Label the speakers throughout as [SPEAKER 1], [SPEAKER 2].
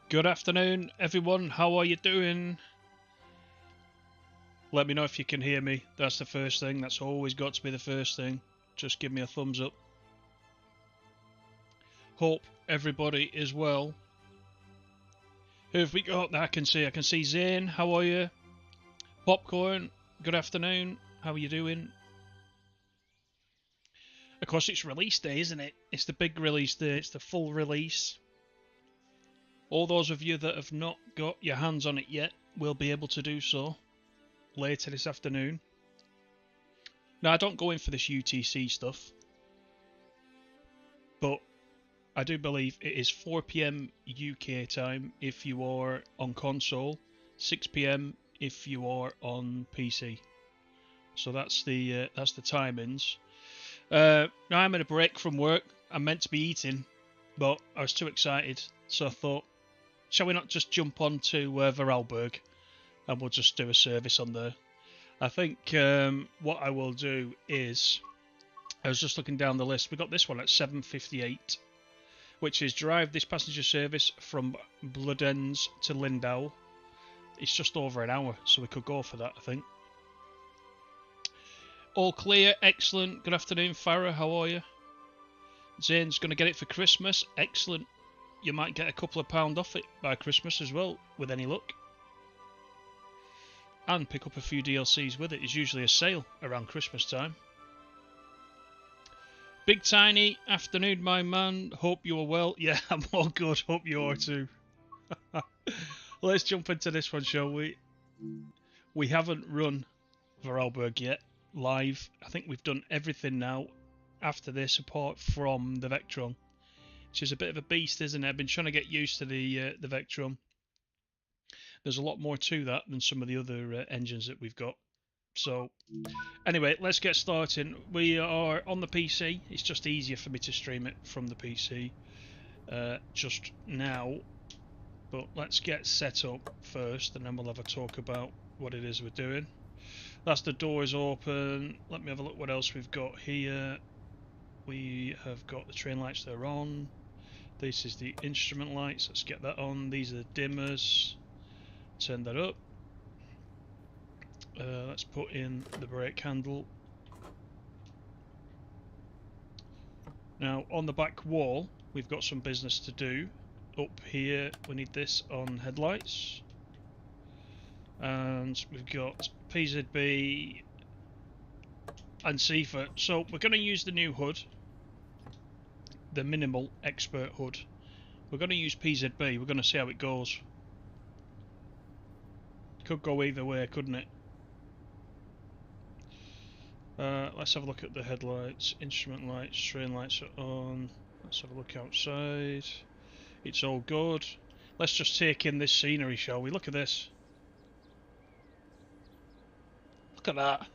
[SPEAKER 1] Good afternoon, everyone. How are you doing? Let me know if you can hear me. That's the first thing. That's always got to be the first thing. Just give me a thumbs up. Hope everybody is well. Who have we got that I can see? I can see Zane. How are you? Popcorn. Good afternoon. How are you doing? Of course, it's release day, isn't it? It's the big release day. It's the full release. All those of you that have not got your hands on it yet will be able to do so later this afternoon. Now, I don't go in for this UTC stuff, but I do believe it is 4 PM UK time if you are on console, 6 PM if you are on PC. So that's the timings. Now I'm in a break from work. I'm meant to be eating, but I was too excited, so I thought, shall we not just jump on to Vorarlberg and we'll just do a service on there. I think what I will do is, I was just looking down the list, we got this one at 7:58, which is drive this passenger service from Bludenz to Lindau. It's just over an hour, so we could go for that, I think. All clear, excellent. Good afternoon, Farah, how are you? Zane's going to get it for Christmas, excellent. You might get a couple of pound off it by Christmas as well, with any luck. And pick up a few DLCs with it. It's usually a sale around Christmas time. Big Tiny, afternoon, my man. Hope you are well. Yeah, I'm all good. Hope you are too. Let's jump into this one, shall we? We haven't run Vorarlberg yet, live. I think we've done everything now after this, apart from the Vectron, which is a bit of a beast, isn't it? I've been trying to get used to the Vectron. There's a lot more to that than some of the other engines that we've got. So, anyway, let's get started. We are on the PC. It's just easier for me to stream it from the PC just now. But let's get set up first, and then we'll have a talk about what it is we're doing. That's the doors open. Let me have a look what else we've got here. We have got the train lights that are on. This is the instrument lights. Let's get that on. These are the dimmers. Turn that up. Let's put in the brake handle. Now on the back wall we've got some business to do. Up here we need this on headlights, and we've got PZB and CIFA. So we're going to use the new hood, the minimal expert hood. We're going to use PZB. We're going to see how it goes. Could go either way, couldn't it? Let's have a look at the headlights, instrument lights, train lights are on. Let's have a look outside. It's all good. Let's just take in this scenery, shall we? Look at this. Look at that.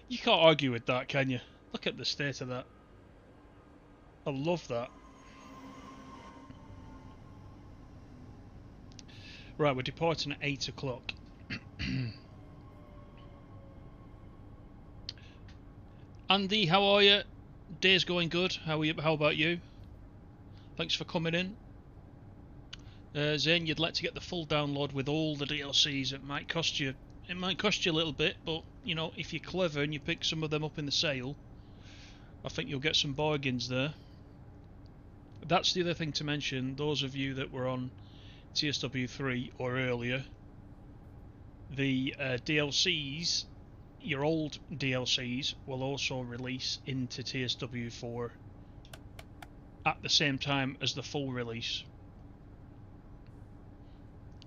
[SPEAKER 1] You can't argue with that, can you? Look at the state of that. I love that. Right, we're departing at 8 o'clock. Andy, how are you? Day's going good. How are you? How about you? Thanks for coming in. Zane, you'd like to get the full download with all the DLCs. It might cost you a little bit, but you know, if you're clever and you pick some of them up in the sale, I think you'll get some bargains there. That's the other thing to mention. Those of you that were on TSW4 or earlier, the DLCs, your old DLCs, will also release into TSW4 at the same time as the full release.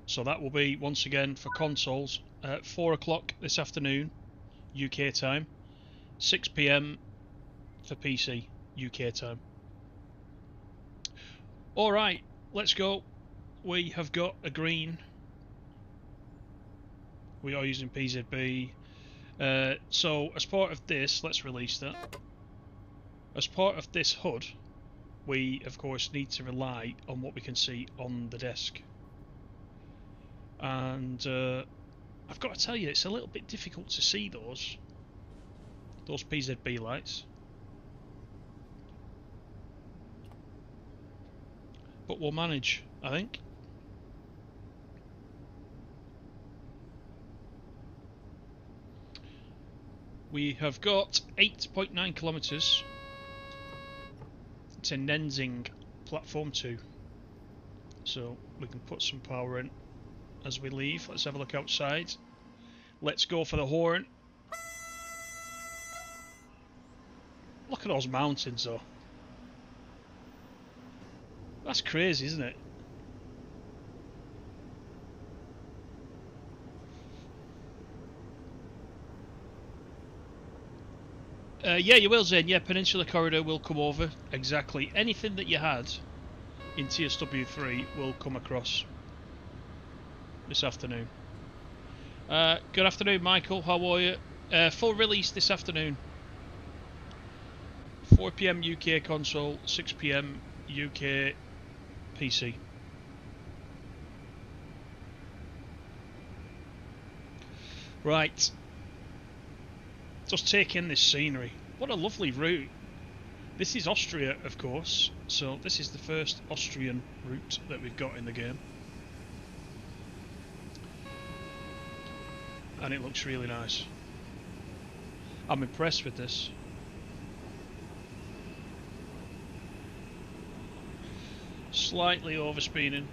[SPEAKER 1] So that will be, once again, for consoles, 4 o'clock this afternoon, UK time, 6 PM for PC, UK time. Alright, let's go. We have got a green. We are using PZB. So as part of this, let's release that. As part of this HUD, we of course need to rely on what we can see on the desk. And I've got to tell you, it's a little bit difficult to see those PZB lights. But we'll manage, I think. We have got 8.9 kilometres to Nenzing, platform 2. So we can put some power in as we leave. Let's have a look outside. Let's go for the horn. Look at those mountains though. That's crazy, isn't it? Yeah, you will, Zane. Yeah, Peninsula Corridor will come over. Exactly. Anything that you had in TSW4 will come across this afternoon. Good afternoon, Michael. How are you? Full release this afternoon. 4 PM UK console, 6 PM UK PC. Right. Just take in this scenery. What a lovely route. This is Austria, of course, so this is the first Austrian route that we've got in the game. And it looks really nice. I'm impressed with this. Slightly overspeeding.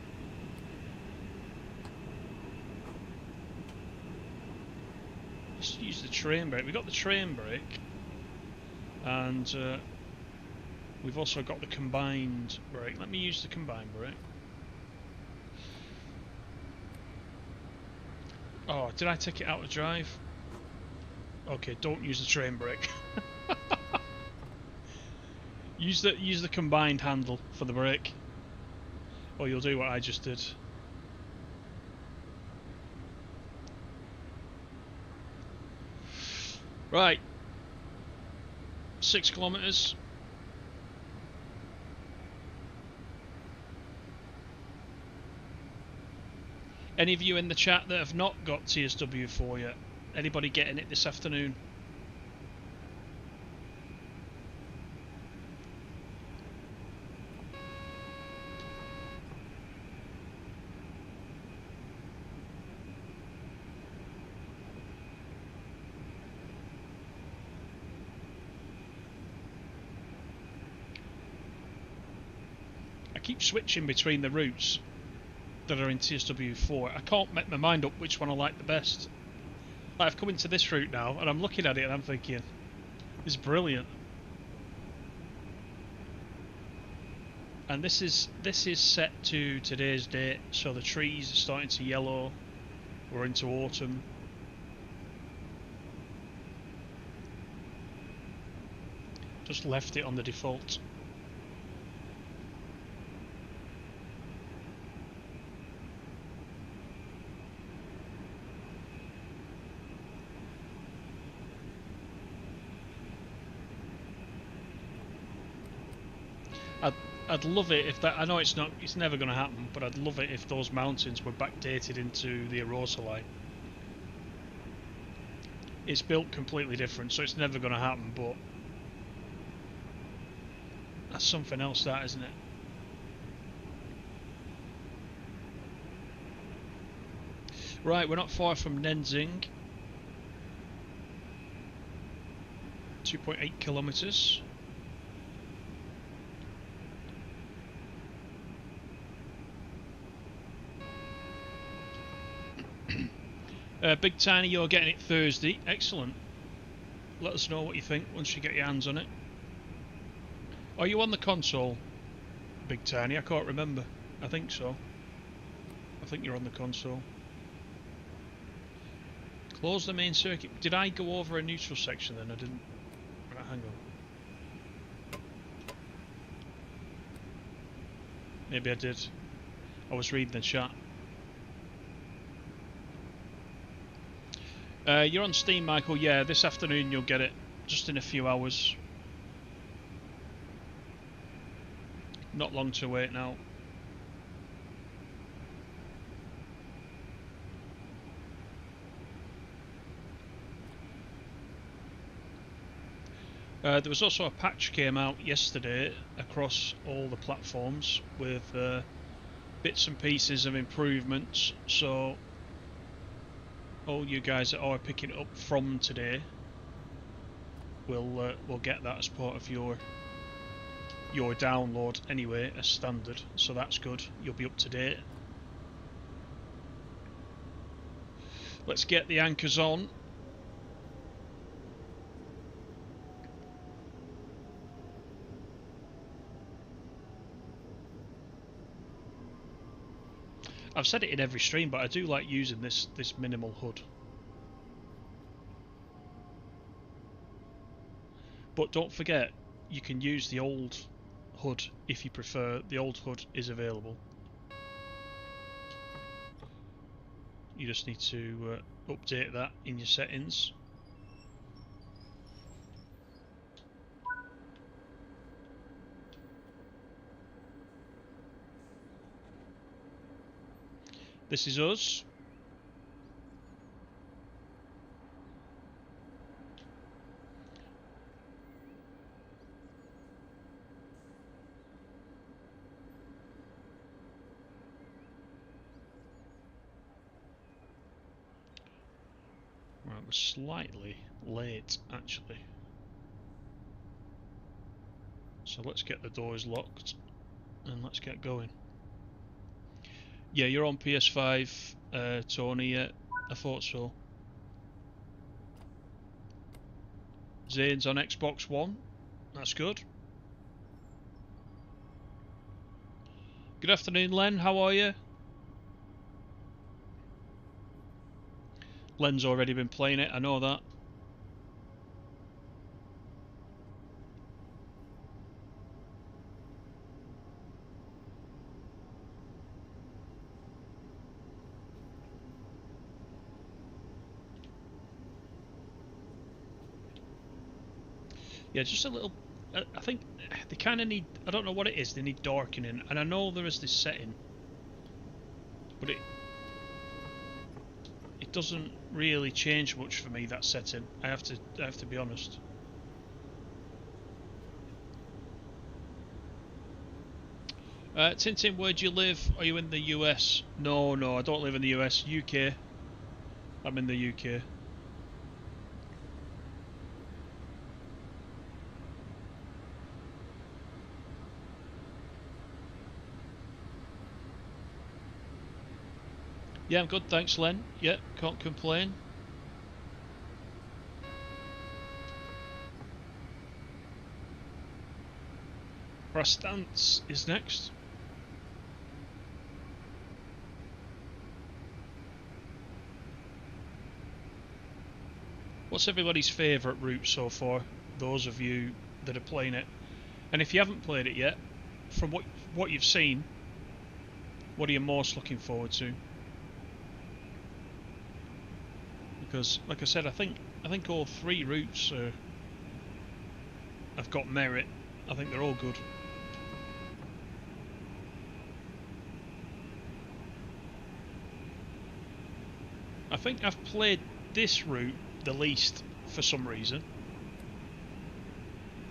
[SPEAKER 1] Let's use the train brake. We've got the train brake. And we've also got the combined brake. Let me use the combined brake. Oh, did I take it out of drive? Okay, don't use the train brake. use the combined handle for the brake. Or you'll do what I just did. Right. 6 kilometers. Any of you in the chat that have not got TSW4 yet? Anybody getting it this afternoon? I keep switching between the routes that are in TSW4. I can't make my mind up which one I like the best. Like, I've come into this route now and I'm looking at it and I'm thinking, this is brilliant. And this is set to today's date, so the trees are starting to yellow. We're into autumn. Just left it on the default. I'd love it if that. I know it's never going to happen, but I'd love it if those mountains were backdated into the Arosa line. It's built completely different, so it's never going to happen, but that's something else, that, isn't it? Right, we're not far from Nenzing. 2.8 kilometers. Big Tiny, you're getting it Thursday. Excellent. Let us know what you think once you get your hands on it. Are you on the console, Big Tiny? I can't remember. I think so. I think you're on the console. Close the main circuit. Did I go over a neutral section then? I didn't. Right, hang on. Maybe I did. I was reading the chat. You're on Steam, Michael. Yeah, this afternoon you'll get it. Just in a few hours. Not long to wait now. There was also a patch came out yesterday across all the platforms with bits and pieces of improvements, so all you guys that are picking it up from today we'll get that as part of your download anyway, as standard. So that's good. You'll be up to date. Let's get the anchors on. I've said it in every stream, but I do like using this minimal HUD. But don't forget, you can use the old HUD if you prefer. The old HUD is available. You just need to update that in your settings. This is us. Right, we're slightly late actually. So let's get the doors locked and let's get going. Yeah, you're on PS5, Tony. Yeah, I thought so. Zane's on Xbox One. That's good. Good afternoon, Len. How are you? Len's already been playing it. I know that. Yeah, just a little. I think they kind of need. I don't know what it is. They need darkening, and I know there is this setting, but it doesn't really change much for me. That setting. I have to be honest. Tintin, where do you live? Are you in the US? No, I don't live in the US. UK. I'm in the UK. Yeah, I'm good, thanks, Len. Yeah, can't complain. Rastance is next. What's everybody's favourite route so far? Those of you that are playing it, and if you haven't played it yet, from what you've seen, what are you most looking forward to? Because, like I said, I think all three routes have got merit. I think they're all good. I think I've played this route the least for some reason.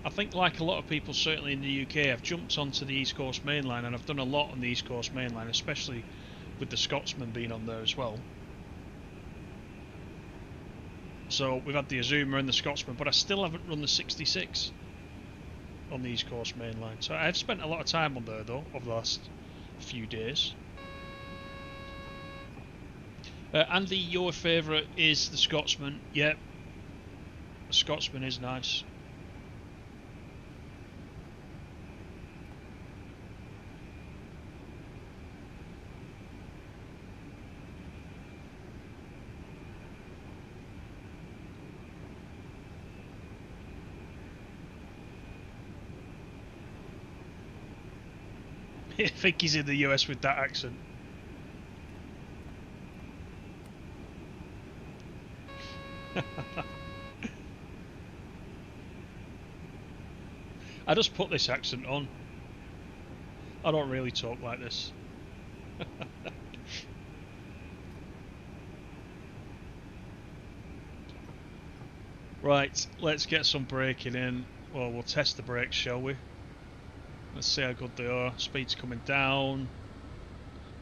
[SPEAKER 1] I think, like a lot of people, certainly in the UK, I've jumped onto the East Coast Main Line, and I've done a lot on the East Coast Main Line, especially with the Scotsman being on there as well. So we've had the Azuma and the Scotsman, but I still haven't run the 66 on the East Coast Main Line. So I've spent a lot of time on there, though, over the last few days. Andy, your favourite is the Scotsman. Yep, the Scotsman is nice. I think he's in the US with that accent. I just put this accent on. I don't really talk like this. Right, let's get some braking in. Well, we'll test the brakes, shall we? Let's see how good they are. Speed's coming down.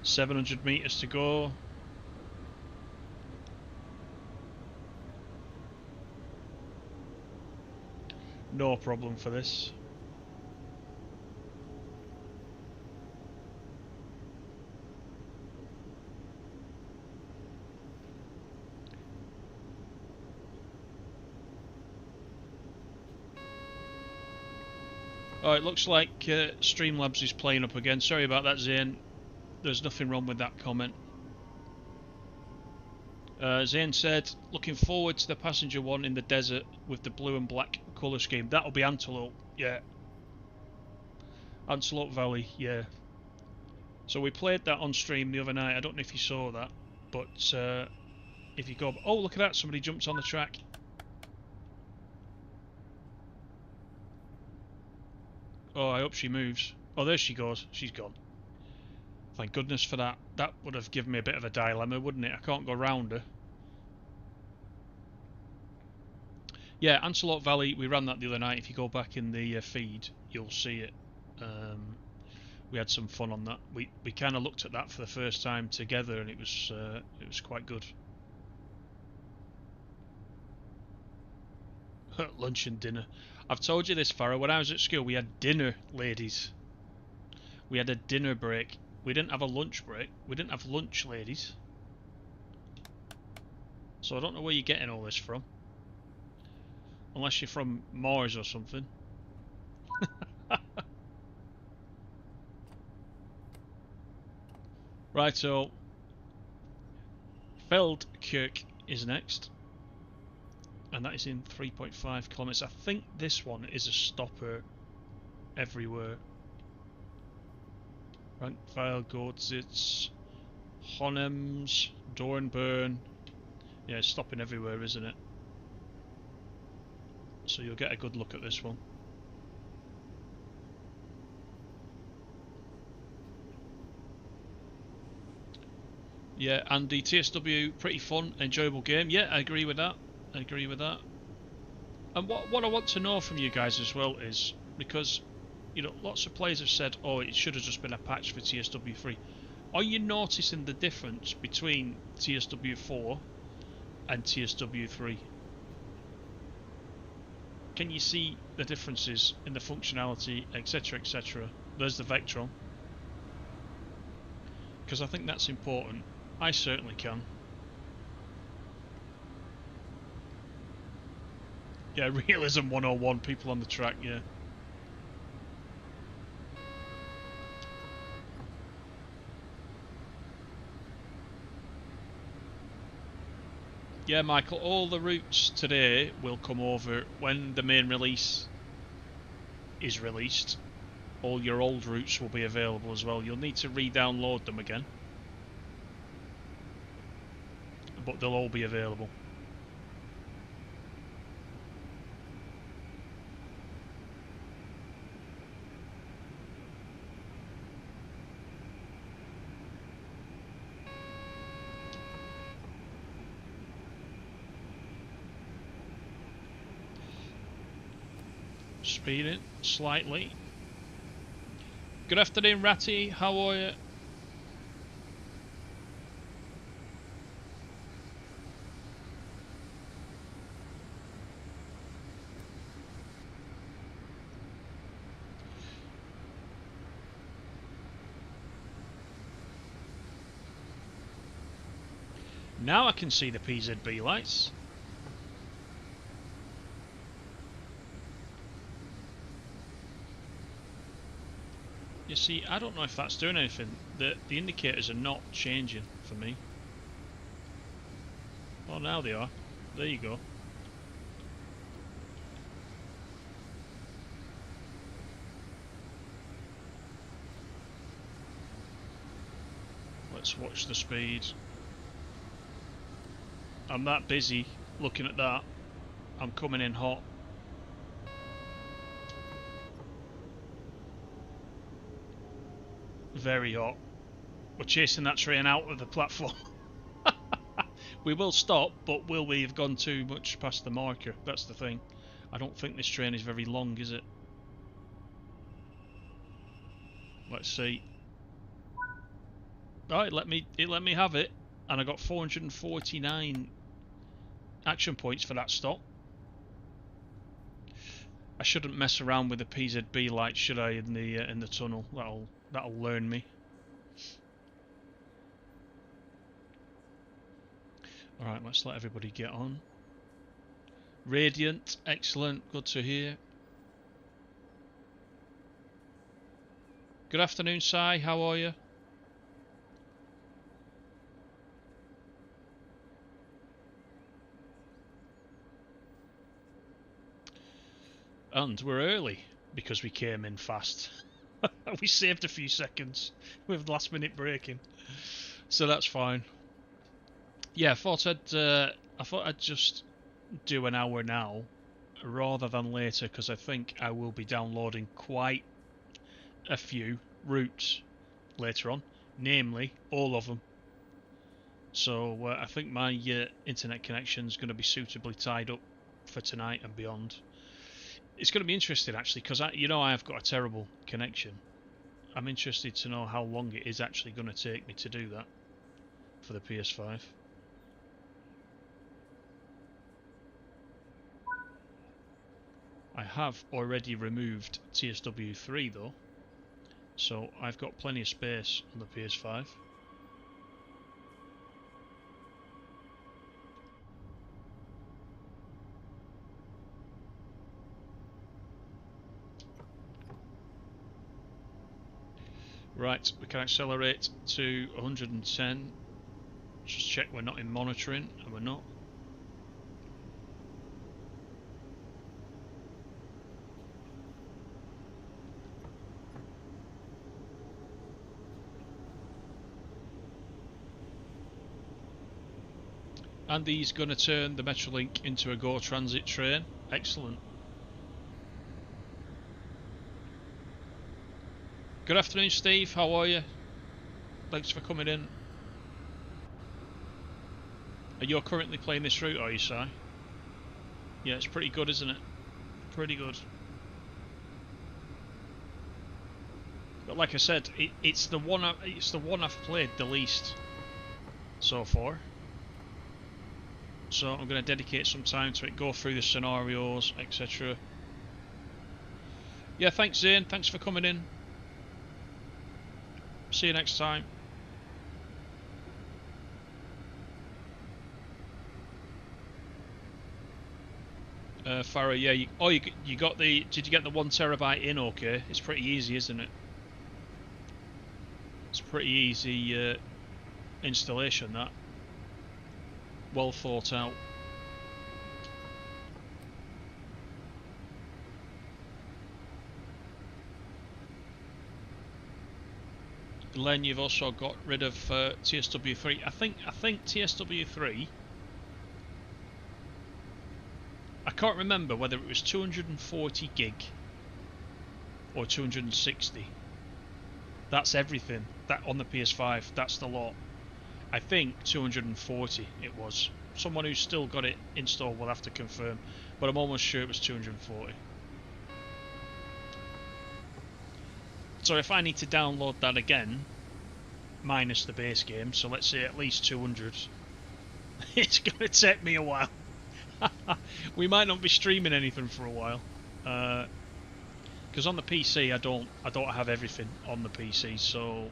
[SPEAKER 1] 700 meters to go. No problem for this. Oh, it looks like Streamlabs is playing up again. Sorry about that, Zane. There's nothing wrong with that comment. Zane said, looking forward to the passenger one in the desert with the blue and black colour scheme. That'll be Antelope, yeah. Antelope Valley, yeah. So we played that on stream the other night. I don't know if you saw that, but if you go... Oh, look at that, somebody jumps on the track. Oh, I hope she moves. Oh, there she goes. She's gone. Thank goodness for that. That would have given me a bit of a dilemma, wouldn't it? I can't go round her. Yeah, Antelope Valley, we ran that the other night. If you go back in the feed, you'll see it. We had some fun on that. We kind of looked at that for the first time together, and it was quite good. Lunch and dinner. I've told you this, Farah. When I was at school, we had dinner, ladies. We had a dinner break. We didn't have a lunch break. We didn't have lunch, ladies. So I don't know where you're getting all this from. Unless you're from Mars or something. Right, so Feldkirch is next. And that is in 3.5 kilometers. I think this one is a stopper everywhere. Rankvale, Gordzitz, Honems, Dornburn. Yeah, it's stopping everywhere, isn't it? So you'll get a good look at this one. Yeah, and the TSW, pretty fun, enjoyable game. Yeah, I agree with that. I agree with that. And what I want to know from you guys as well is, because, you know, lots of players have said, oh, it should have just been a patch for TSW3. Are you noticing the difference between TSW4 and TSW3? Can you see the differences in the functionality, etc, etc? There's the Vectron. Because I think that's important. I certainly can. Yeah, Realism 101, people on the track, yeah. Yeah, Michael, all the routes today will come over when the main release is released. All your old routes will be available as well. You'll need to re-download them again, but they'll all be available. Speed it slightly. Good afternoon, Ratty. How are you? Now I can see the PZB lights. You see, I don't know if that's doing anything. The indicators are not changing for me. Oh, now they are. There you go. Let's watch the speed. I'm that busy looking at that. I'm coming in hot. Very hot. We're chasing that train out of the platform. We will stop, but will we have gone too much past the marker? That's the thing. I don't think this train is very long, is it? Let's see. Oh, it let me have it, and I got 449 action points for that stop. I shouldn't mess around with the PZB light, should I? In the tunnel, that'll learn me. All right, let's let everybody get on. Radiant, excellent, good to hear. Good afternoon, Sai. How are you? And we're early because we came in fast. We saved a few seconds with last minute braking, so that's fine. Yeah, I thought I'd just do an hour now rather than later because I think I will be downloading quite a few routes later on, namely all of them. So I think my internet connection is going to be suitably tied up for tonight and beyond. It's going to be interesting actually because I have got a terrible connection. I'm interested to know how long it is actually going to take me to do that for the PS5. I have already removed TSW4 though, so I've got plenty of space on the PS5. Right, we can accelerate to 110. Just check we're not in monitoring, and we're not. Andy's going to turn the Metrolink into a Go Transit train. Excellent. Good afternoon, Steve. How are you? Thanks for coming in. Are you currently playing this route, are you, Si? Yeah, it's pretty good, isn't it? Pretty good. But like I said, it's the one I've played the least so far. So I'm going to dedicate some time to it, go through the scenarios, etc. Yeah, thanks, Zane. Thanks for coming in. See you next time. Farah, yeah. You got the? Did you get the 1 terabyte in? Okay, it's pretty easy, isn't it? It's pretty easy installation. That well thought out. Len, you've also got rid of TSW3. I think TSW3. I can't remember whether it was 240 gig or 260. That's everything. That on the PS5. That's the lot. I think 240 it was. Someone who's still got it installed will have to confirm, but I'm almost sure it was 240. So if I need to download that again, minus the base game, so let's say at least 200, it's going to take me a while. We might not be streaming anything for a while, because on the PC I don't have everything on the PC. So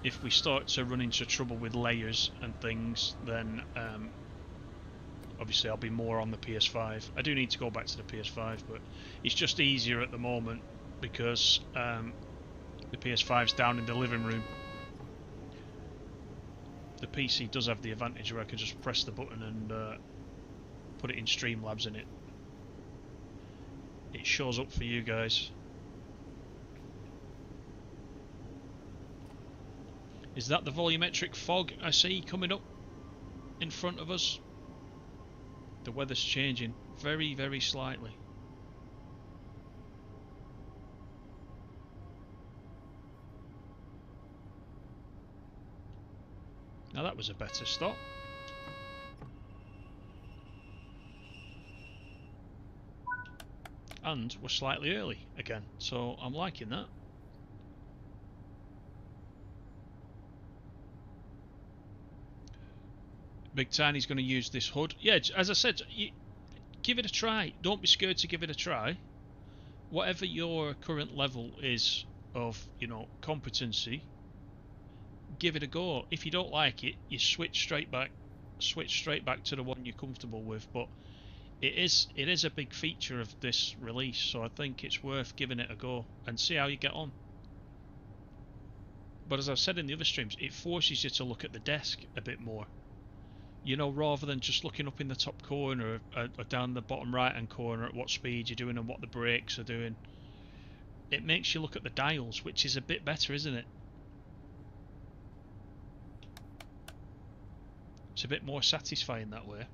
[SPEAKER 1] if we start to run into trouble with layers and things, then obviously I'll be more on the PS5. I do need to go back to the PS5, but it's just easier at the moment because the PS5's down in the living room. The PC does have the advantage where I can just press the button and put it in Streamlabs and it shows up for you guys. Is that the volumetric fog I see coming up in front of us? The weather's changing very, very slightly. Now that was a better stop. And we're slightly early again, so I'm liking that. Big Tiny's going to use this HUD. Yeah, as I said, give it a try. Don't be scared to give it a try. Whatever your current level is of, you know, competency, give it a go. If you don't like it, you switch straight back to the one you're comfortable with. But it is a big feature of this release, so I think it's worth giving it a go and see how you get on. But as I've said in the other streams, it forces you to look at the desk a bit more. You know, rather than just looking up in the top corner or down the bottom right hand corner at what speed you're doing and what the brakes are doing. It makes you look at the dials, which is a bit better, isn't it? It's a bit more satisfying that way.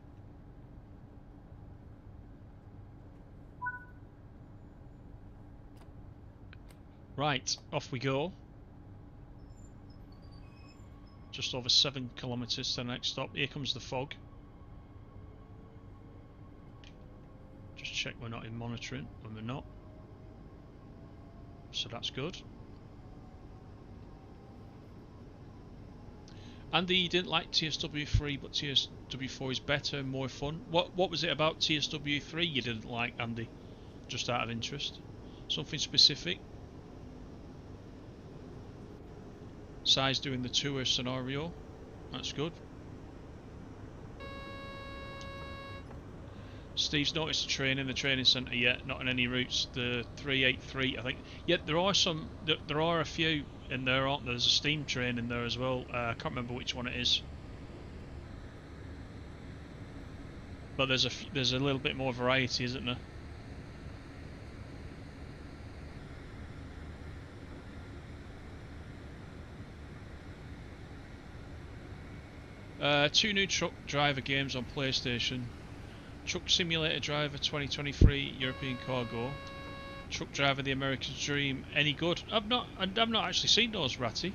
[SPEAKER 1] Right, off we go. Just over 7 kilometres to the next stop. Here comes the fog. Just check we're not in monitoring, and we're not. So that's good. Andy, you didn't like TSW3, but TSW4 is better, more fun. What was it about TSW3 you didn't like, Andy? Just out of interest. Something specific? Size doing the tour scenario. That's good. Steve's noticed a train in the training centre yet, not on any routes. The 383, I think. Yet there are some. There are a few in there, aren't there? There's a steam train in there as well. I can't remember which one it is. But there's a little bit more variety, isn't there? Two new truck driver games on PlayStation. Truck Simulator Driver 2023 European Cargo. Truck Driver The American Dream. Any good? I've not actually seen those, Ratty.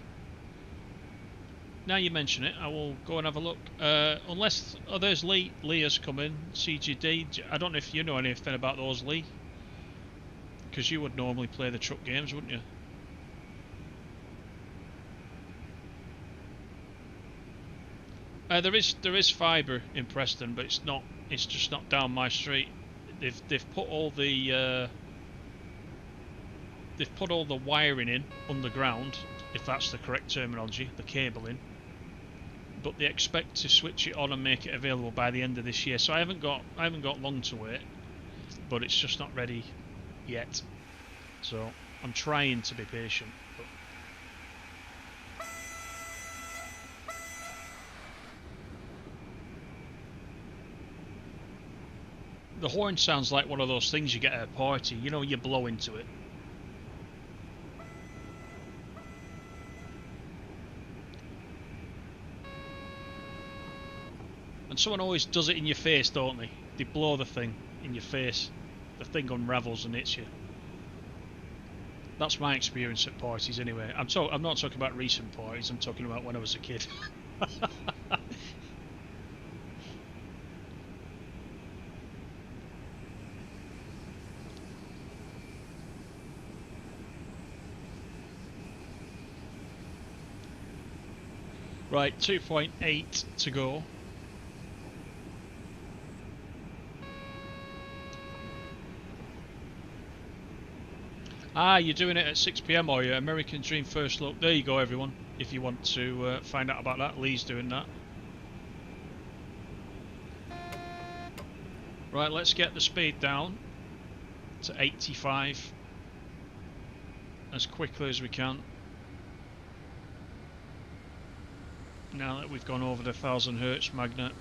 [SPEAKER 1] Now you mention it, I will go and have a look. Unless there's Lee. Lee has come in. CGD. I don't know if you know anything about those, Lee. Because you would normally play the truck games, wouldn't you? There is fibre in Preston, but it's not. It's just not down my street. They've put all the wiring in underground, if that's the correct terminology, the cabling. But they expect to switch it on and make it available by the end of this year. So I haven't got long to wait, but it's just not ready yet. So I'm trying to be patient. But the horn sounds like one of those things you get at a party. You know, you blow into it. And someone always does it in your face, don't they? They blow the thing in your face. The thing unravels and hits you. That's my experience at parties anyway. I'm not talking about recent parties, I'm talking about when I was a kid. Right, 2.8 to go. Ah, you're doing it at 6 PM, are you? American Dream First Look. There you go, everyone. If you want to find out about that, Lee's doing that. Right, let's get the speed down to 85 as quickly as we can. Now that we've gone over the 1000 Hertz magnet.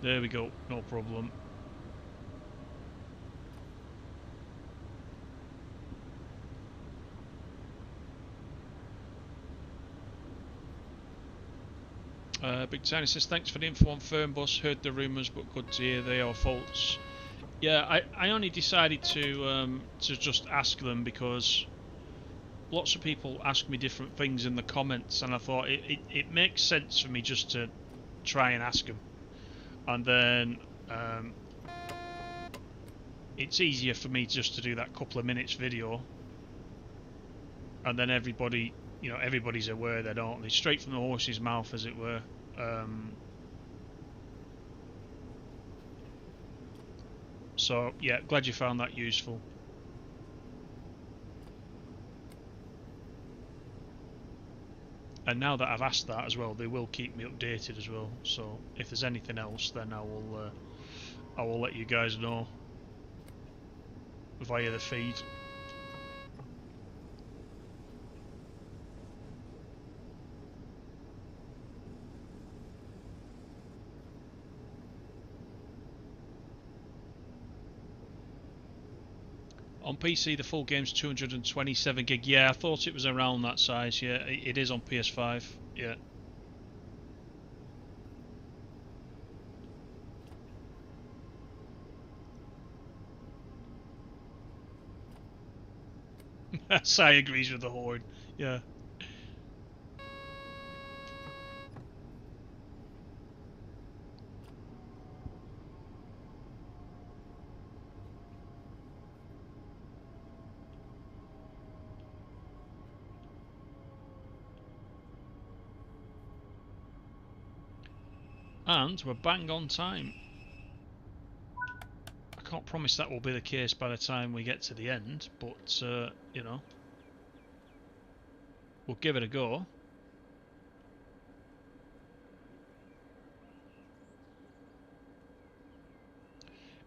[SPEAKER 1] There we go, no problem. Big Tiny says, thanks for the info on Fernbus, heard the rumours but good to hear they are false. Yeah, I only decided to just ask them because lots of people ask me different things in the comments, and I thought it makes sense for me just to try and ask them. And then it's easier for me just to do that couple of minutes video, and then everybody, you know, everybody's aware, they don't they? Straight from the horse's mouth, as it were. So yeah, glad you found that useful. And now that I've asked that as well, they will keep me updated as well. So if there's anything else, then I will let you guys know via the feed. On PC, the full game's 227 gig. Yeah, I thought it was around that size. Yeah, it is on PS5. Yeah. Sai agrees with the horde. Yeah. And we're bang on time. I can't promise that will be the case by the time we get to the end, but, you know, we'll give it a go.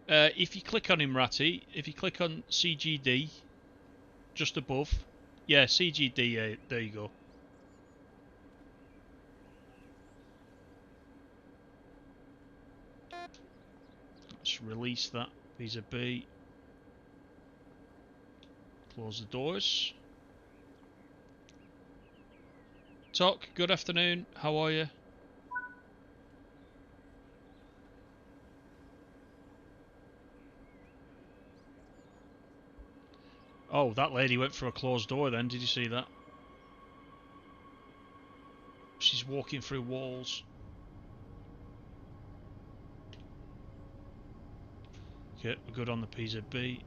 [SPEAKER 1] If you click on him, Ratty, if you click on CGD, just above, yeah, CGD, there you go. Let's release that visa B. Close the doors. Talk, good afternoon, how are you? Oh, that lady went for a closed door then, did you see that? She's walking through walls. Okay, we're good on the PZB.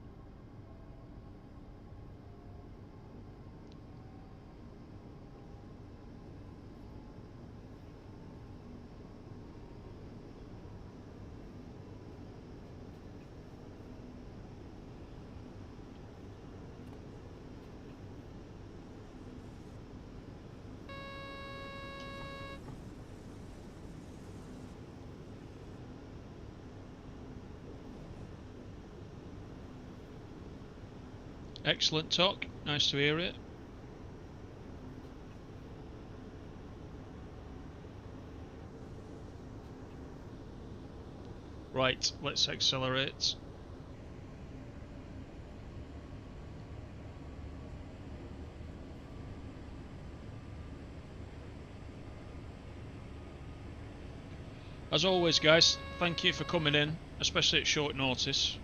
[SPEAKER 1] Excellent talk, nice to hear it. Right, let's accelerate. As always, guys, thank you for coming in, especially at short notice.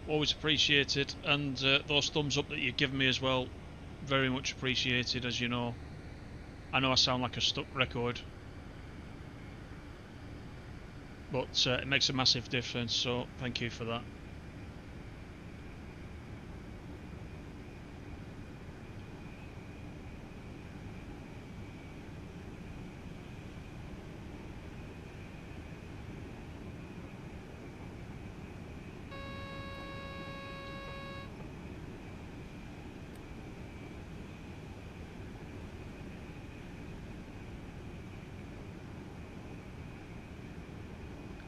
[SPEAKER 1] Always appreciated, and those thumbs up that you've given me as well, very much appreciated, as you know. I know I sound like a stuck record, but it makes a massive difference, so thank you for that.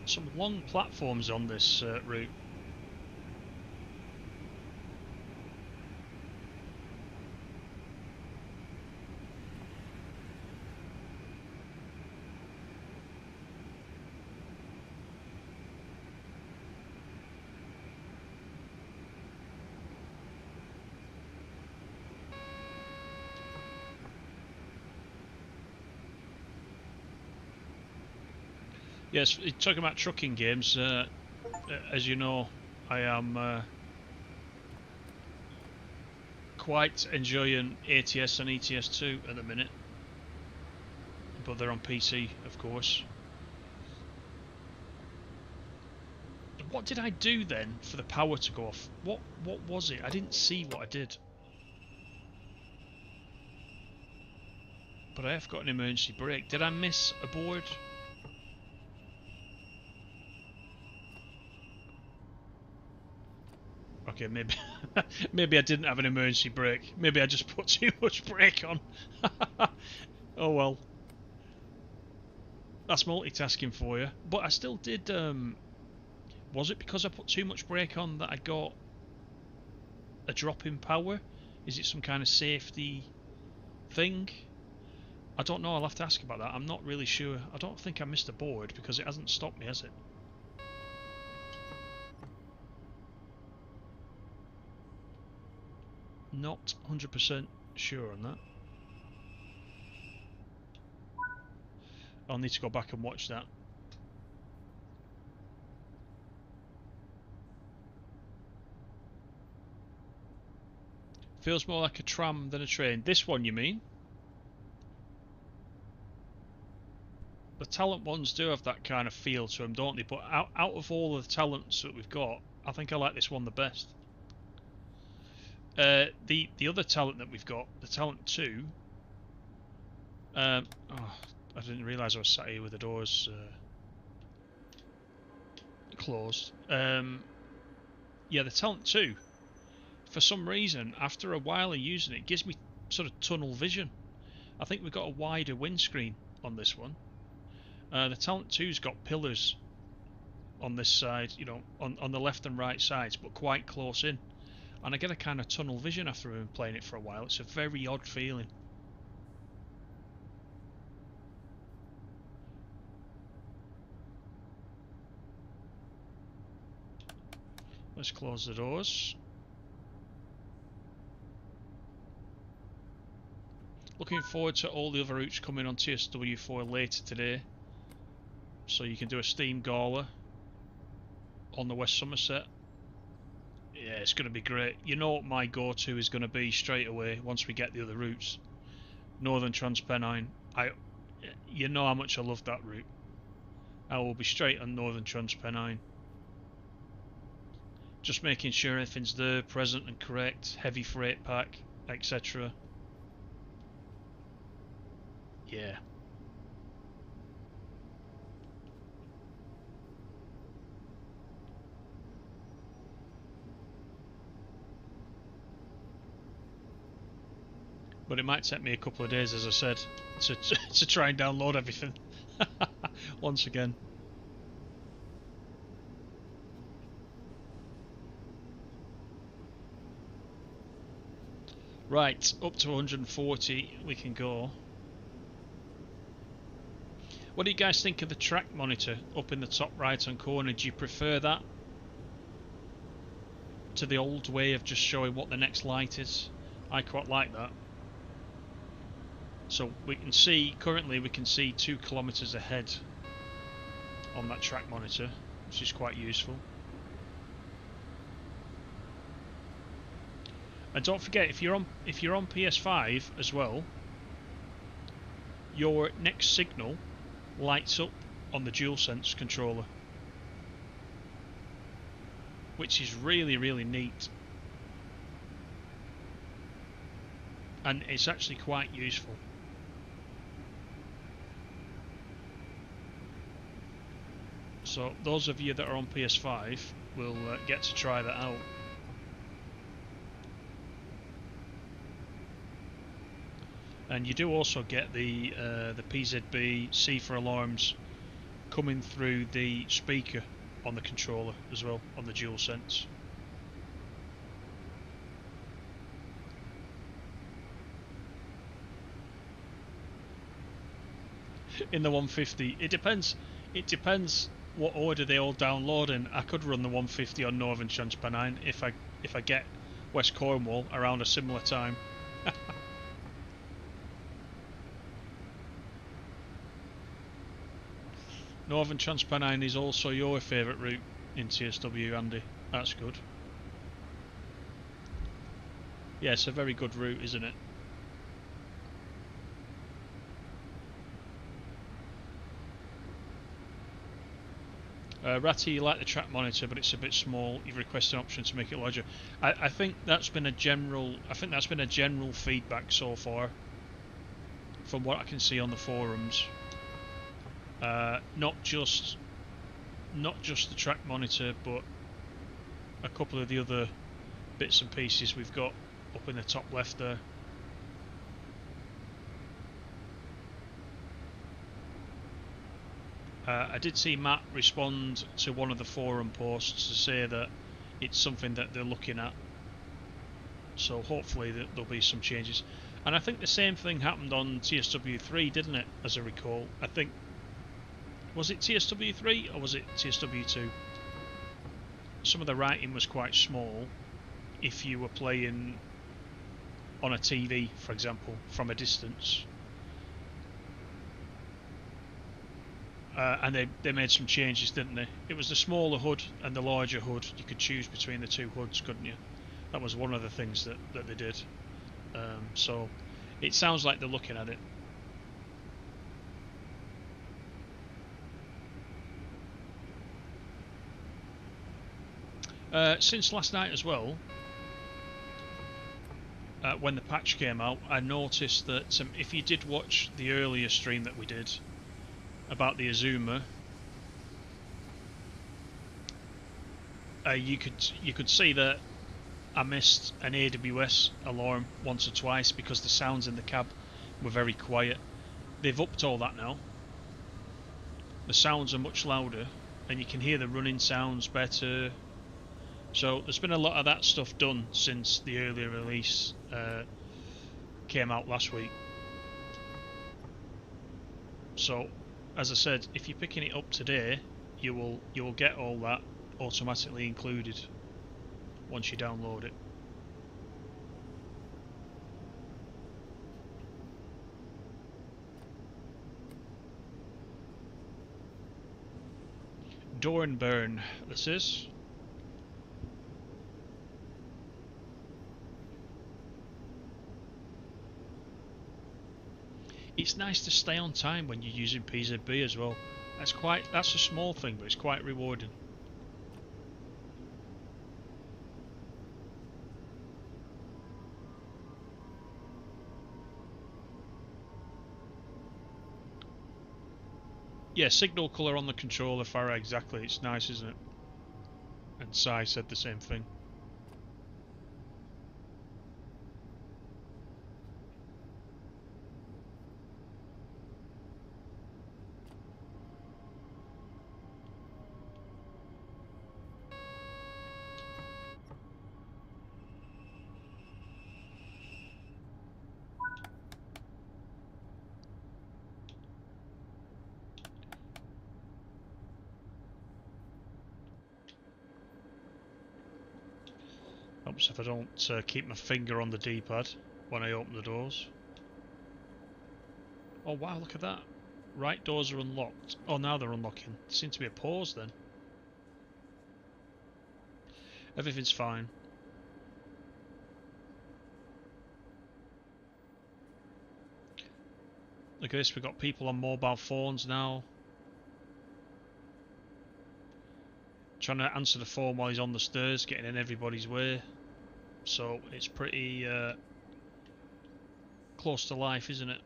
[SPEAKER 1] Some long platforms on this route. Yes, talking about trucking games, as you know, I am quite enjoying ATS and ETS2 at the minute, but they're on PC, of course. What did I do then for the power to go off? What was it? I didn't see what I did. But I have got an emergency brake. Did I miss a board? Okay, maybe maybe I didn't have an emergency brake. Maybe I just put too much brake on. Oh well. That's multitasking for you. But I still did... was it because I put too much brake on that I got a drop in power? Is it some kind of safety thing? I don't know, I'll have to ask about that. I'm not really sure. I don't think I missed a board because it hasn't stopped me, has it? Not 100% sure on that. I'll need to go back and watch that. Feels more like a tram than a train. This one, you mean? The Talent ones do have that kind of feel to them, don't they? But out of all of the Talents that we've got, I think I like this one the best. The other Talent that we've got, the Talent 2. Oh, I didn't realise I was sat here with the doors closed. Yeah, the Talent 2. For some reason, after a while of using it, it gives me sort of tunnel vision. I think we've got a wider windscreen on this one. The Talent 2's got pillars on this side, you know, on the left and right sides, but quite close in. And I get a kind of tunnel vision after I've been playing it for a while. It's a very odd feeling. Let's close the doors. Looking forward to all the other routes coming on TSW4 later today. So you can do a steam Gawler on the West Somerset. Yeah, it's going to be great. You know what my go-to is going to be straight away once we get the other routes. Northern Transpennine. You know how much I love that route. I will be straight on Northern Transpennine. Just making sure everything's there, present and correct, heavy freight pack, etc. Yeah. But it might take me a couple of days, as I said, to try and download everything once again. Right, up to 140 we can go. What do you guys think of the track monitor up in the top right hand corner? Do you prefer that to the old way of just showing what the next light is? I quite like that. So we can see, currently we can see 2 kilometers ahead on that track monitor, which is quite useful. And don't forget, if you're on PS5 as well, your next signal lights up on the DualSense controller, which is really neat, and it's actually quite useful. So those of you that are on PS5 will get to try that out. And you do also get the PZB C for alarms coming through the speaker on the controller as well, on the DualSense. In the 150, it depends what order they all download in. I could run the 150 on Northern Transpennine if I get West Cornwall around a similar time. Northern Transpennine is also your favourite route in TSW, Andy. That's good. Yeah, it's a very good route, isn't it? Ratty, you like the track monitor, but it's a bit small. You've requested an option to make it larger. I think that's been a general. I think that's been a general feedback so far, from what I can see on the forums. Not just the track monitor, but a couple of the other bits and pieces we've got up in the top left there. I did see Matt respond to one of the forum posts to say that it's something that they're looking at, so hopefully there'll be some changes. And I think the same thing happened on TSW3, didn't it, as I recall? I think, was it TSW3 or was it TSW2? Some of the writing was quite small if you were playing on a TV, for example, from a distance. And they made some changes, didn't they? It was the smaller HUD and the larger HUD. You could choose between the two HUDs, couldn't you? That was one of the things that they did. So it sounds like they're looking at it. Since last night as well, when the patch came out, I noticed that if you did watch the earlier stream that we did about the Azuma, you could see that I missed an AWS alarm once or twice because the sounds in the cab were very quiet. They've upped all that now. The sounds are much louder and you can hear the running sounds better. So there's been a lot of that stuff done since the earlier release came out last week. So as I said, if you're picking it up today, you will get all that automatically included once you download it. Dornburn, this is. It's nice to stay on time when you're using PZB as well. That's a small thing, but it's quite rewarding. Yeah, signal colour on the controller, Farah, exactly. It's nice, isn't it? And Sai said the same thing. Helps if I don't keep my finger on the D-pad when I open the doors. Oh wow, look at that. Right doors are unlocked. Oh, now they're unlocking. There seems to be a pause then. Everything's fine. Look at this, we've got people on mobile phones now. Trying to answer the phone while he's on the stairs, getting in everybody's way. So it's pretty close to life, isn't it?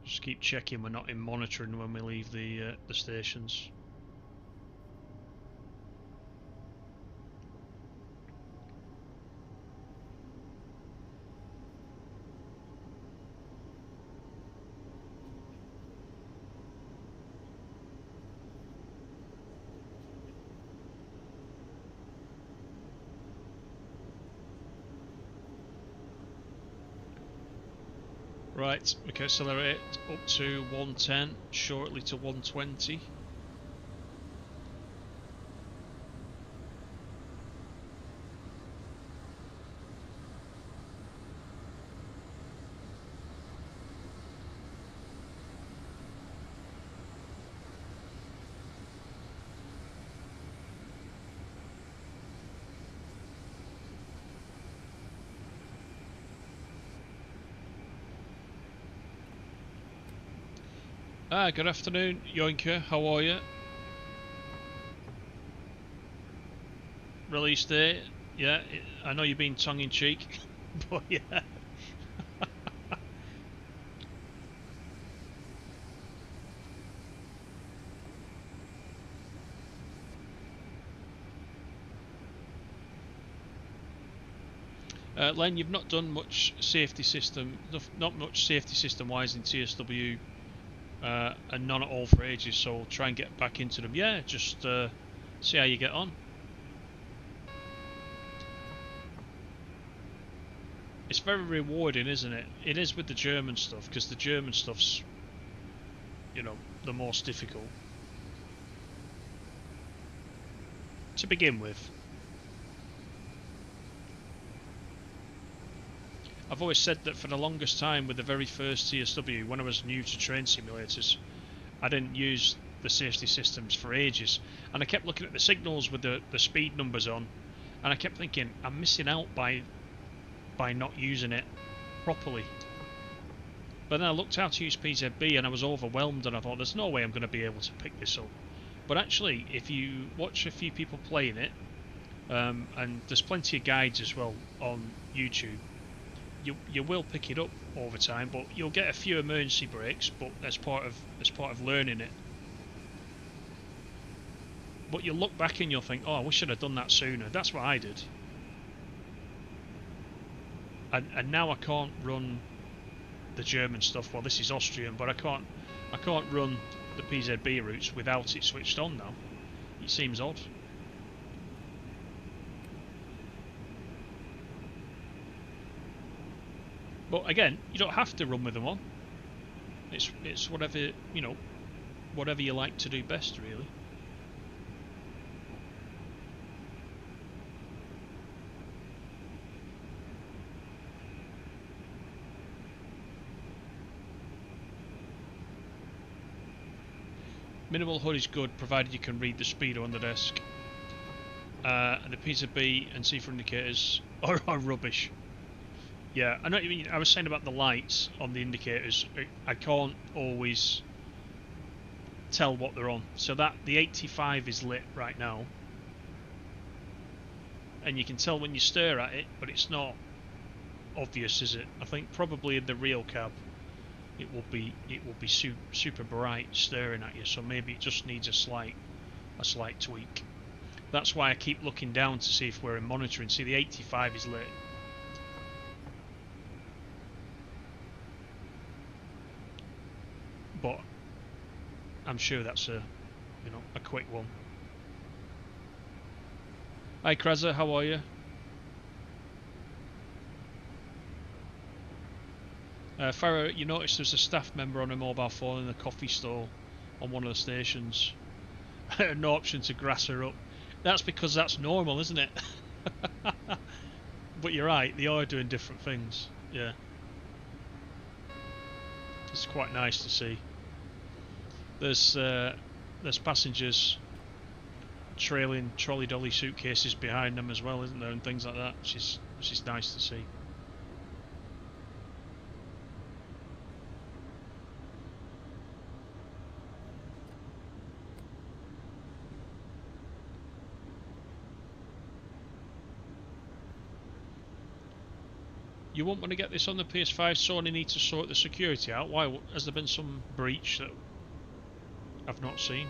[SPEAKER 1] Just keep checking we're not in monitoring when we leave the stations. Right, we can accelerate up to 110, shortly to 120. Good afternoon, Yoinka. How are you? Release date? Yeah, I know you're being tongue-in-cheek, but yeah. Len, you've not done much safety system, not much safety system-wise in TSW, and none at all for ages. So we'll try and get back into them. Yeah, just see how you get on. It's very rewarding, isn't it? It is with the German stuff, because the German stuff's, you know, the most difficult to begin with. I've always said that for the longest time with the very first TSW, when I was new to train simulators, I didn't use the safety systems for ages, and I kept looking at the signals with the speed numbers on, and I kept thinking I'm missing out by not using it properly. But then I looked how to use PZB and I was overwhelmed, and I thought there's no way I'm going to be able to pick this up. But actually, if you watch a few people playing it, and there's plenty of guides as well on YouTube, you will pick it up over time, but you'll get a few emergency brakes, but as part of learning it. But you'll look back and you'll think, oh, I wish I'd have done that sooner. That's what I did. And now I can't run the German stuff. Well, this is Austrian, but I can't run the PZB routes without it switched on now. It seems odd. But again, you don't have to run with them on. It's whatever, you know, whatever you like to do best, really. Minimal HUD is good, provided you can read the speedo on the desk. And the PZB and C4 indicators are rubbish. Yeah, I know what you mean. I was saying about the lights on the indicators. I can't always tell what they're on. So that the 85 is lit right now, and you can tell when you stare at it, but it's not obvious, is it? I think probably in the real cab, it will be super bright staring at you. So maybe it just needs a slight tweak. That's why I keep looking down to see if we're in monitoring. See, the 85 is lit. But I'm sure that's a quick one. Hi Kreza, how are you? Farah, you noticed there's a staff member on a mobile phone in the coffee stall on one of the stations. No option to grass her up. That's because that's normal, isn't it? But you're right, they are doing different things. Yeah. It's quite nice to see. There's passengers trailing trolley dolly suitcases behind them as well, isn't there, and things like that, which is nice to see. You won't want to get this on the PS5. Sony needs to sort the security out. Why? Has there been some breach that I've not seen?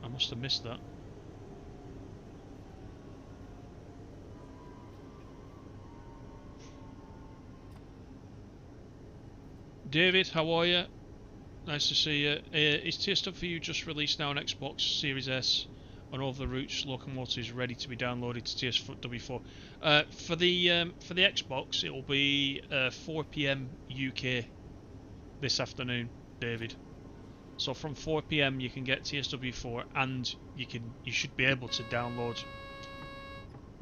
[SPEAKER 1] I must have missed that. David, how are you? Nice to see you. Is TSW4 just released now on Xbox Series S on all the routes? Locomotives ready to be downloaded to TSW4. For the Xbox, it will be 4 PM UK this afternoon, David. So from 4 PM you can get TSW4, and you should be able to download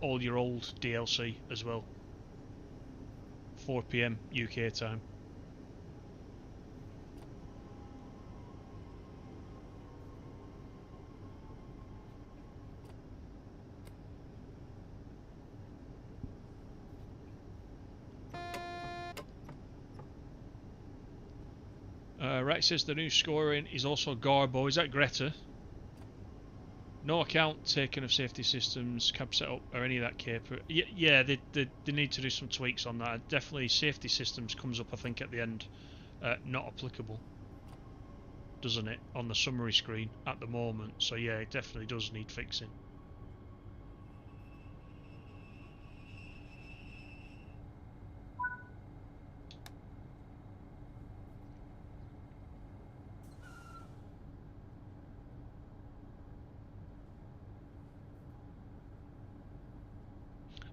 [SPEAKER 1] all your old DLC as well. 4 PM UK time. Rex says the new scoring is also Garbo. Is that Greta? No account taken of safety systems, cab setup, or any of that caper. Yeah, they need to do some tweaks on that. Definitely safety systems comes up, I think, at the end. Not applicable, doesn't it, on the summary screen at the moment. So yeah, it definitely does need fixing.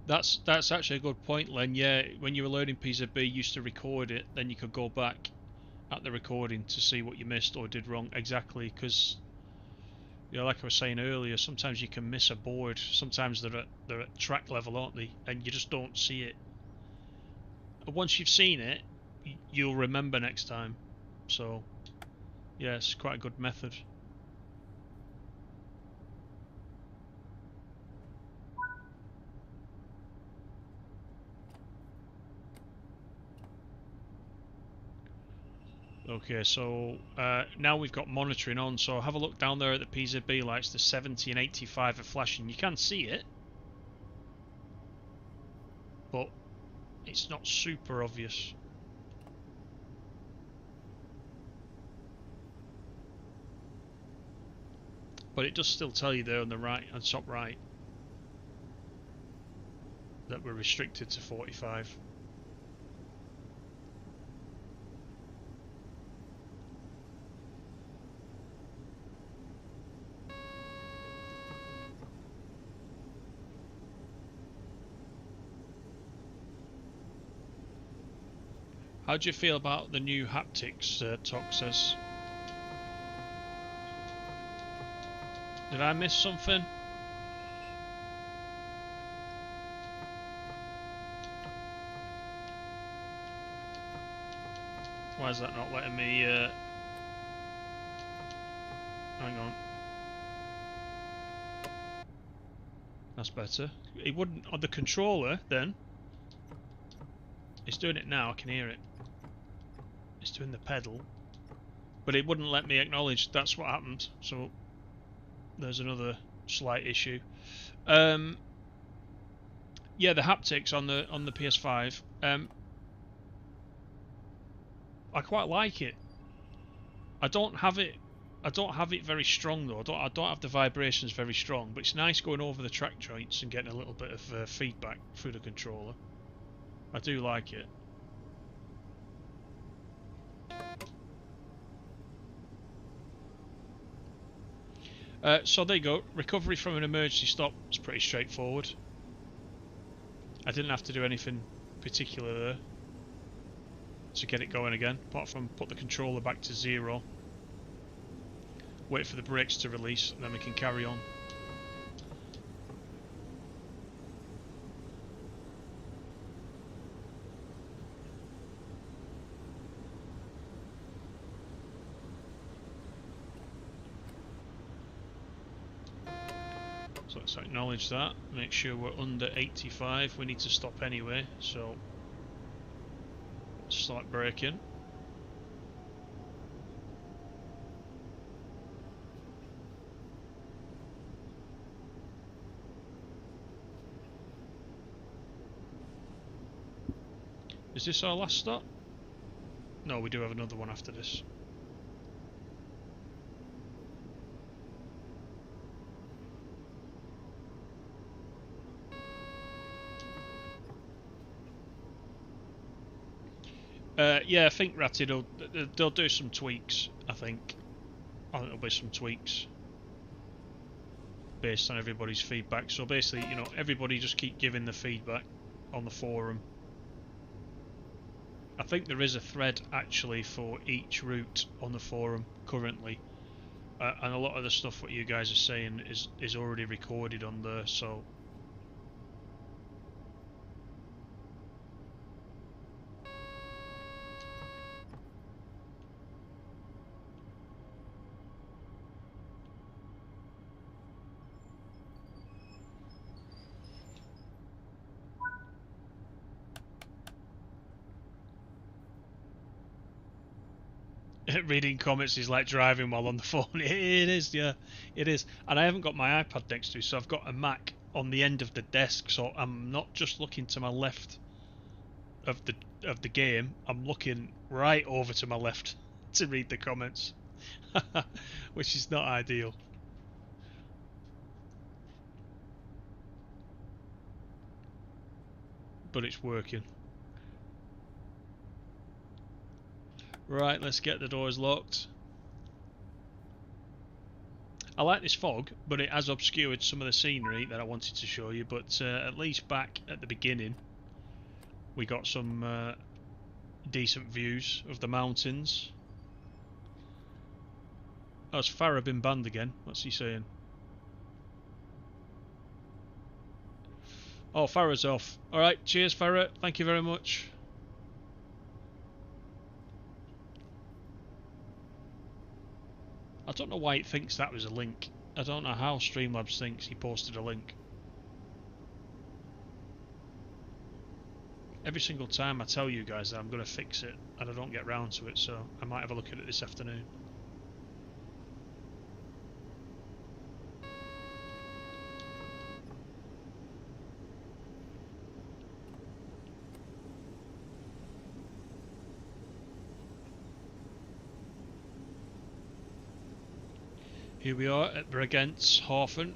[SPEAKER 1] That's actually a good point, Len. Yeah, when you were learning PZB, you used to record it, then you could go back at the recording to see what you missed or did wrong. Exactly, because like I was saying earlier, sometimes you can miss a board. Sometimes they're at track level, aren't they? And you just don't see it. Once you've seen it, you'll remember next time. So, yeah, it's quite a good method. Okay, so now we've got monitoring on, so have a look down there at the PZB lights. The 70 and 85 are flashing. You can see it, but it's not super obvious. But it does still tell you there on the right, on top right, that we're restricted to 45. How do you feel about the new haptics, Tok says? Did I miss something? Why is that not letting me... hang on. That's better. It wouldn't... on the controller, then. It's doing it now, I can hear it. It's doing the pedal. But it wouldn't let me acknowledge that's what happened, so... there's another slight issue. Yeah, the haptics on the PS5. I quite like it. I don't have it very strong though. I don't have the vibrations very strong, but it's nice going over the track joints and getting a little bit of feedback through the controller. I do like it. So there you go. Recovery from an emergency stop is pretty straightforward. I didn't have to do anything particular there to get it going again, apart from put the controller back to 0, wait for the brakes to release, and then we can carry on. So let's acknowledge that, make sure we're under 85, we need to stop anyway, so let's start braking. Is this our last stop? No, we do have another one after this. Yeah, I think Ratty, they'll do some tweaks, I think there'll be some tweaks based on everybody's feedback. So basically, everybody just keep giving the feedback on the forum. I think there is a thread actually for each route on the forum currently, and a lot of the stuff what you guys are saying is already recorded on there, so Reading comments is like driving while on the phone. It is, yeah, it is. And I haven't got my iPad next to me, so I've got a Mac on the end of the desk, so I'm not just looking to my left of the game. I'm looking right over to my left to read the comments, which is not ideal. But it's working. Right, let's get the doors locked. I like this fog, but it has obscured some of the scenery that I wanted to show you. But at least back at the beginning, we got some decent views of the mountains. Oh, it's Farah been banned again. What's he saying? Oh, Farah's off. Alright, cheers Farah. Thank you very much. I don't know why it thinks that was a link. I don't know how Streamlabs thinks he posted a link. Every single time I tell you guys that I'm going to fix it, and I don't get round to it, so I might have a look at it this afternoon. Here we are at Bregenzhofen.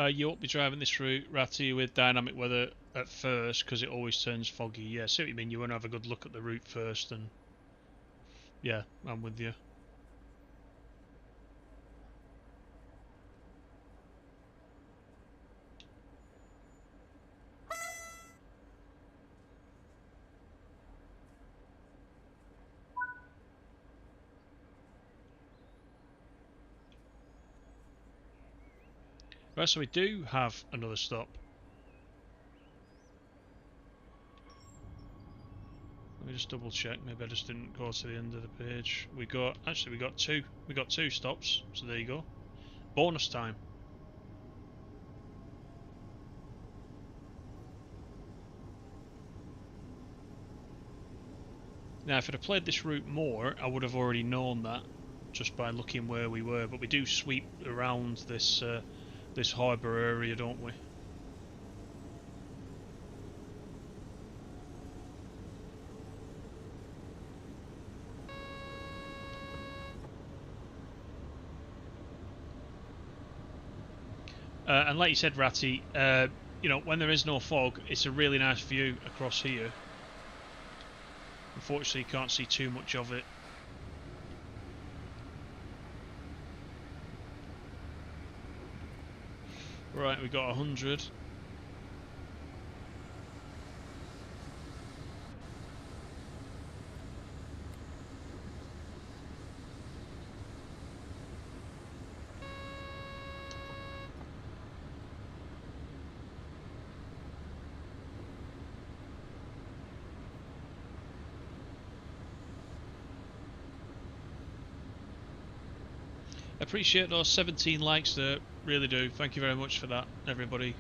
[SPEAKER 1] You won't be driving this route, Ratty, with dynamic weather at first, because it always turns foggy. Yeah, see what you mean. You want to have a good look at the route first, and yeah, I'm with you. Right, so we do have another stop. Let me just double check. Maybe I just didn't go to the end of the page. We got two. We got two stops. So there you go. Bonus time. Now, if I'd have played this route more, I would have already known that just by looking where we were. But we do sweep around this this harbour area, don't we? And like you said, Ratty, you know, when there is no fog, it's a really nice view across here. Unfortunately, you can't see too much of it. Right, we got 100. Appreciate those 17 likes there, really do. Thank you very much for that, everybody.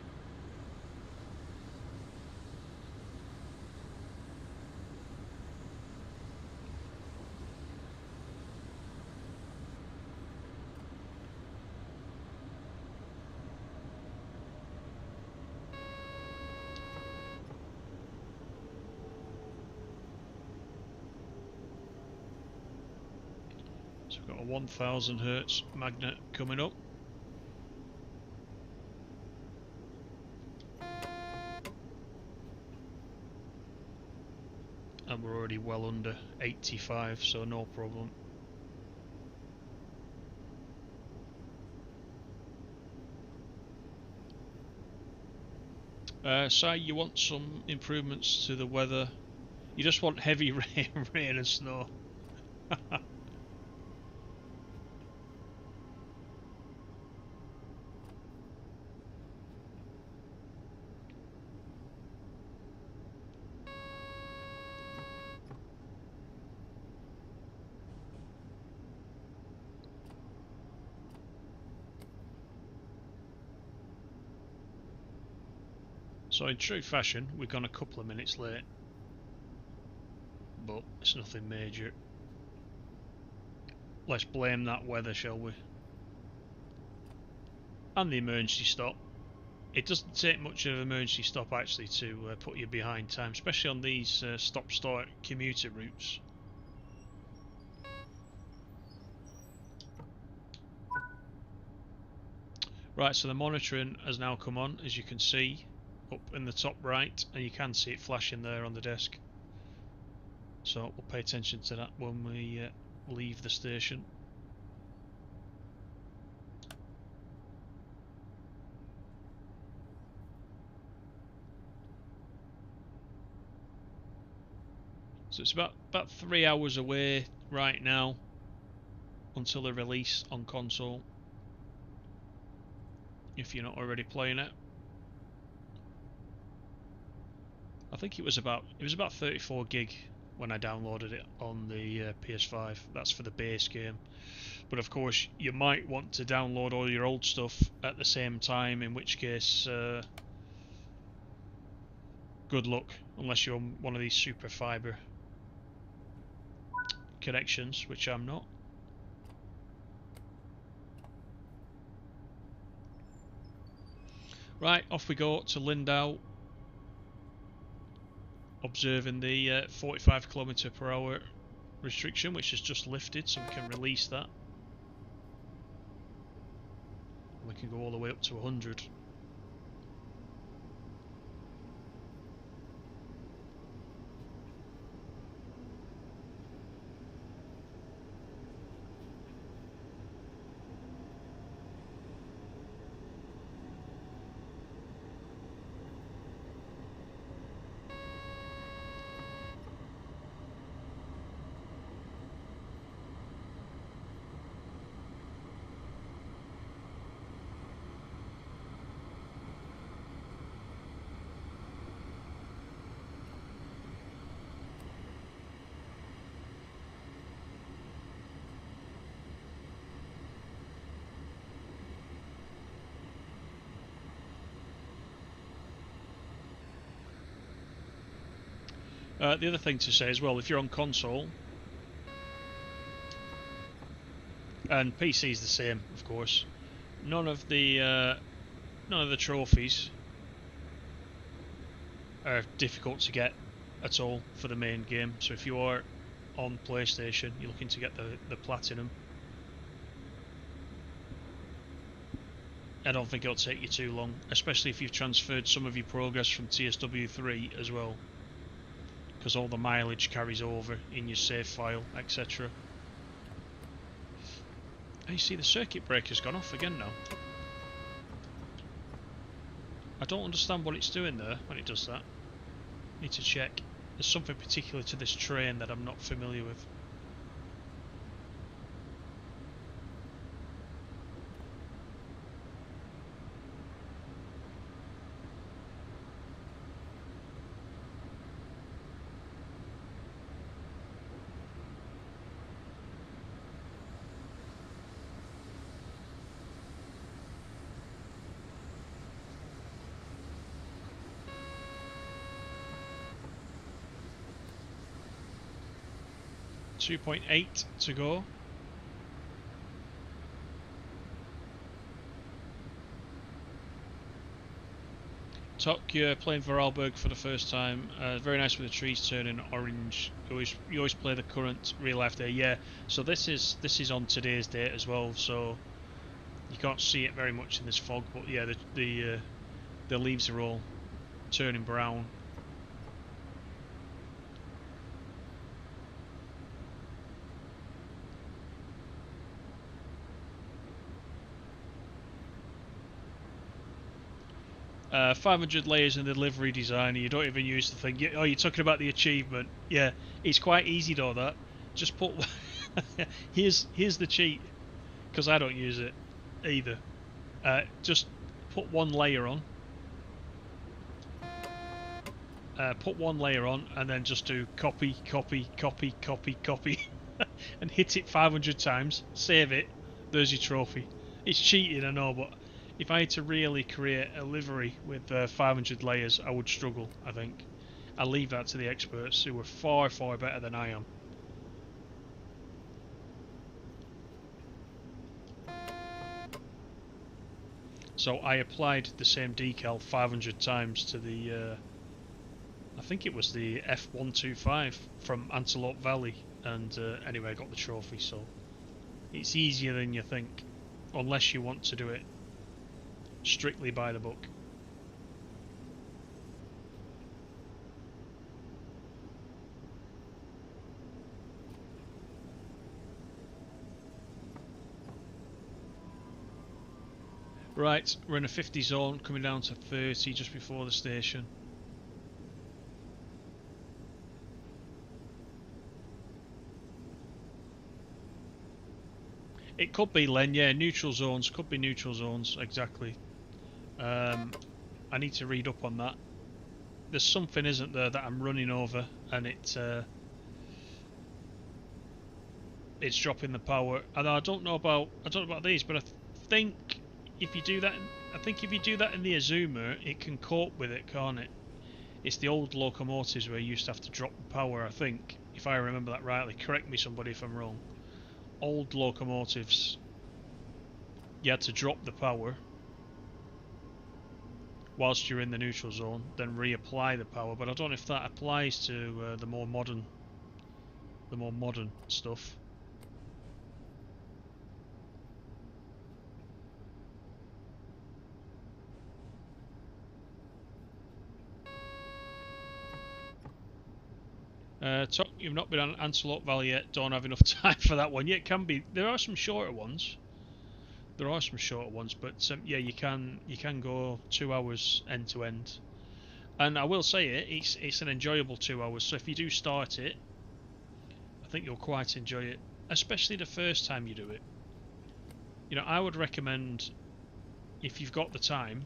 [SPEAKER 1] So we've got a 1000 hertz magnet coming up. and we're already well under 85, so no problem. Si, you want some improvements to the weather? You just want heavy rain and snow. So in true fashion, we've gone a couple of minutes late, but it's nothing major. Let's blame that weather, shall we? And the emergency stop. It doesn't take much of an emergency stop actually to put you behind time, especially on these stop-start commuter routes. Right, so the monitoring has now come on, as you can see, up in the top right, and you can see it flashing there on the desk. So we'll pay attention to that when we leave the station. So it's about 3 hours away right now until the release on console, if you're not already playing it. I think it was about 34 gig when I downloaded it on the PS5. That's for the base game. But of course, you might want to download all your old stuff at the same time, in which case, good luck, unless you're on one of these super fiber connections, which I'm not. Right, off we go to Lindau, observing the 45 km/h restriction, which has just lifted, so we can release that. We can go all the way up to 100. The other thing to say as well, if you're on console, and PC is the same, of course, none of the trophies are difficult to get at all for the main game. So if you are on PlayStation, you're looking to get the Platinum, I don't think it'll take you too long, especially if you've transferred some of your progress from TSW4 as well, because all the mileage carries over in your save file, etc. And you see the circuit breaker's gone off again now. I don't understand what it's doing there when it does that. Need to check. There's something particular to this train that I'm not familiar with. .8 to go. Tok, you're playing Vorarlberg for the first time. Very nice with the trees turning orange. You always play the current real life day. Yeah. So this is on today's date as well. So you can't see it very much in this fog, but yeah, the leaves are all turning brown. 500 layers in the delivery designer. You don't even use the thing. Oh, you're talking about the achievement. Yeah, it's quite easy though. That just put. here's the cheat because I don't use it either. Just put one layer on. Put one layer on, and then just do copy, copy, copy, copy, copy, and hit it 500 times. Save it. There's your trophy. It's cheating, I know, but if I had to really create a livery with 500 layers, I would struggle, I think. I'll leave that to the experts who are far, far better than I am. So I applied the same decal 500 times to the, I think it was the F125 from Antelope Valley, and anyway, I got the trophy, so it's easier than you think, unless you want to do it strictly by the book. Right, we're in a 50 zone, coming down to 30 just before the station. It could be Len, yeah, neutral zones, could be neutral zones, exactly. I need to read up on that. There's something, isn't there, that I'm running over, and it's dropping the power. And I don't know about these, but I think if you do that, if you do that in the Azuma, it can cope with it, can't it? It's the old locomotives where you used to have to drop the power, I think, if I remember that rightly. Correct me, somebody, if I'm wrong. Old locomotives, you had to drop the power whilst you're in the neutral zone, then reapply the power. But I don't know if that applies to the more modern stuff. You've not been on Antelope Valley yet. Don't have enough time for that one. Yeah, it can be. There are some shorter ones. But yeah, you can go 2 hours end to end. And I will say it's an enjoyable 2 hours. So if you do start it, I think you'll quite enjoy it, especially the first time you do it. You know, I would recommend, if you've got the time,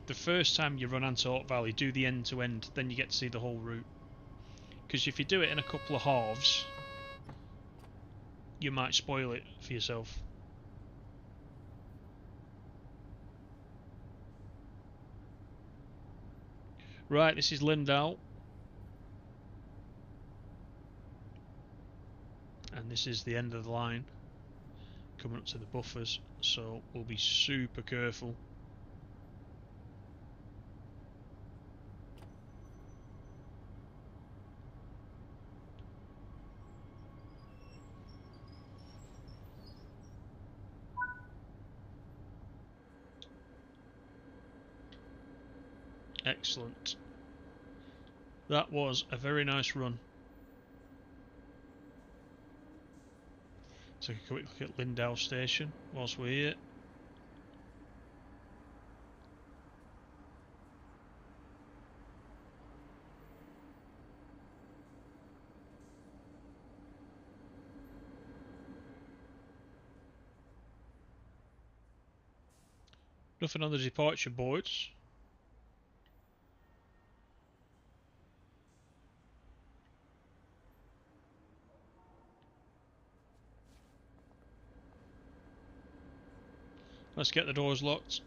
[SPEAKER 1] the first time you run Antelope Valley, do the end to end. Then you get to see the whole route. Because if you do it in a couple of halves, you might spoil it for yourself. Right, this is Lindau. And this is the end of the line. Coming up to the buffers. So we'll be super careful. Excellent. That was a very nice run. Take a quick look at Lindau Station whilst we're here. Nothing on the departure boards. Let's get the doors locked.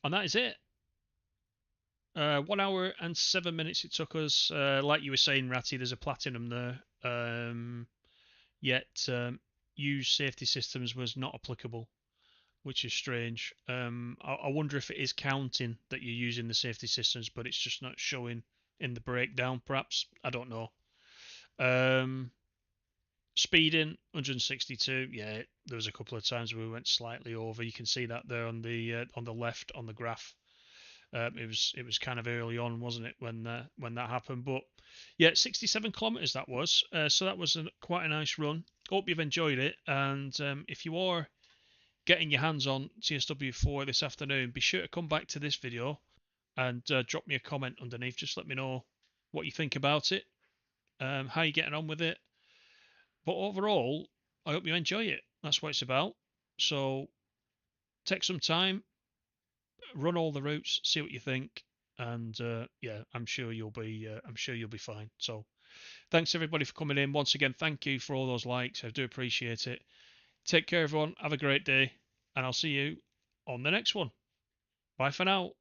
[SPEAKER 1] And that is it. 1 hour and 7 minutes it took us. Like you were saying, Ratty, there's a platinum there. Yet use safety systems was not applicable, which is strange. I wonder if it is counting that you're using the safety systems, but it's just not showing in the breakdown, perhaps. I don't know. Speeding 162. Yeah, there was a couple of times where we went slightly over. You can see that there on the left on the graph. It was kind of early on, wasn't it, when that happened? But yeah, 67 kilometers that was. So that was quite a nice run. Hope you've enjoyed it. And if you are getting your hands on TSW4 this afternoon, be sure to come back to this video and drop me a comment underneath. Just let me know what you think about it, how you're getting on with it. But overall, I hope you enjoy it. That's what it's about. So take some time, run all the routes, see what you think, and yeah, I'm sure you'll be fine. So thanks everybody for coming in. Once again, thank you for all those likes. I do appreciate it. Take care, everyone. Have a great day, and I'll see you on the next one. Bye for now.